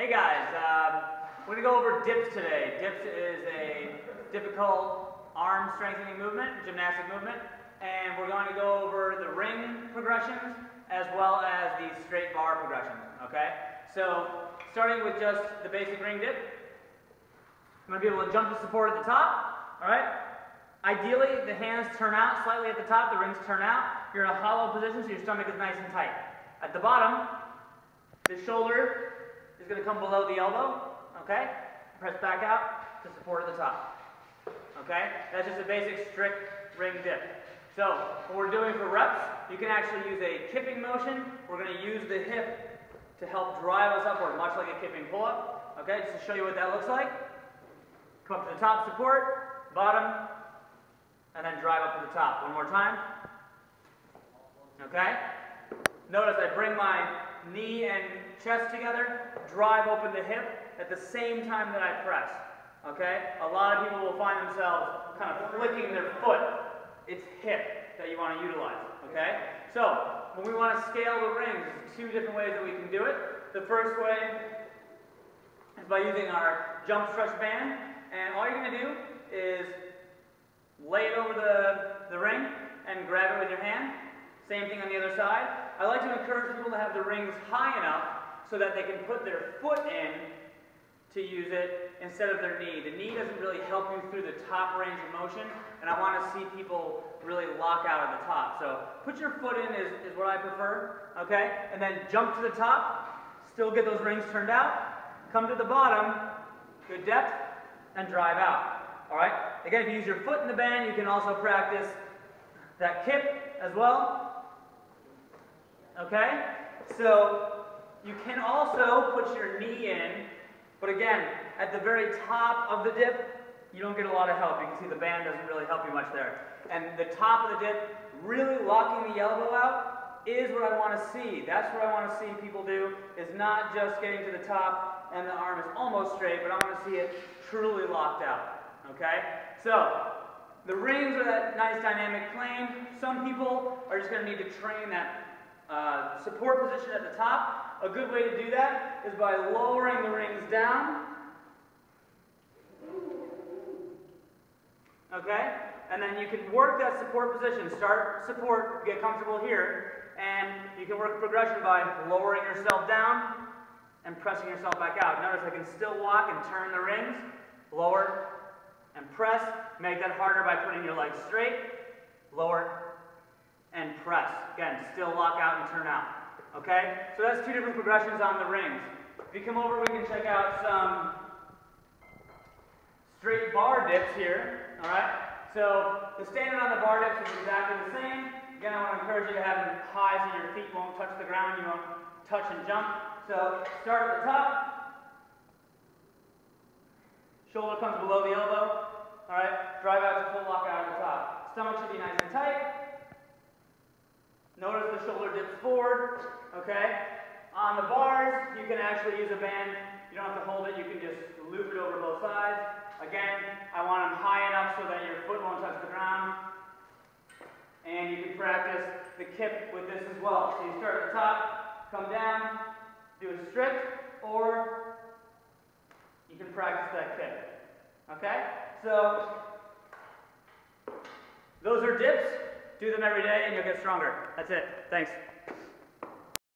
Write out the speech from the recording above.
Hey guys, we're going to go over dips today. Dips is a difficult arm strengthening movement, gymnastic movement, and we're going to go over the ring progressions as well as the straight bar progressions, okay? So, starting with just the basic ring dip, I'm going to be able to jump to support at the top, alright? Ideally, the hands turn out slightly at the top, the rings turn out. You're in a hollow position so your stomach is nice and tight. At the bottom, the shoulder is going to come below the elbow, okay? Press back out to support at the top, okay? That's just a basic strict ring dip. So, what we're doing for reps, you can actually use a kipping motion. We're going to use the hip to help drive us upward, much like a kipping pull-up, okay? Just to show you what that looks like. Come up to the top, support, bottom, and then drive up to the top. One more time, okay? Notice I bring my knee and chest together, drive open the hip at the same time that I press, okay? A lot of people will find themselves kind of flicking their foot. It's hip that you want to utilize, okay? So, when we want to scale the rings, there's two different ways that we can do it. The first way is by using our jump stretch band, and all you're going to do is lay it over the ring and grab it with your hand. Same thing on the other side. I like to encourage people to have the rings high enough so that they can put their foot in to use it instead of their knee. The knee doesn't really help you through the top range of motion, and I want to see people really lock out at the top. So put your foot in is what I prefer, okay? And then jump to the top, still get those rings turned out, come to the bottom, good depth, and drive out, all right? Again, if you use your foot in the band, you can also practice that kip as well. Okay? So, you can also put your knee in, but again, at the very top of the dip, you don't get a lot of help. You can see the band doesn't really help you much there. And the top of the dip, really locking the elbow out, is what I want to see. That's what I want to see people do, is not just getting to the top and the arm is almost straight, but I want to see it truly locked out. Okay? So, the rings are that nice dynamic plane. Some people are just going to need to train that support position at the top. A good way to do that is by lowering the rings down. Okay? And then you can work that support position. Start support, get comfortable here, and you can work progression by lowering yourself down and pressing yourself back out. Notice I can still walk and turn the rings, lower and press. Make that harder by putting your legs straight, lower, and press. Again, still lock out and turn out. Okay? So that's two different progressions on the rings. If you come over, we can check out some straight bar dips here. Alright? So the standard on the bar dips is exactly the same. Again, I want to encourage you to have them high so your feet won't touch the ground, you won't touch and jump. So start at the top. Shoulder comes below the elbow. Alright? Drive out to full lock out at the top. Stomach should be nice and tight. Notice the shoulder dips forward, okay? On the bars, you can actually use a band. You don't have to hold it, you can just loop it over both sides. Again, I want them high enough so that your foot won't touch the ground. And you can practice the kip with this as well. So you start at the top, come down, do a strict, or you can practice that kip. Okay? So, those are dips. Do them every day and you'll get stronger. That's it. Thanks.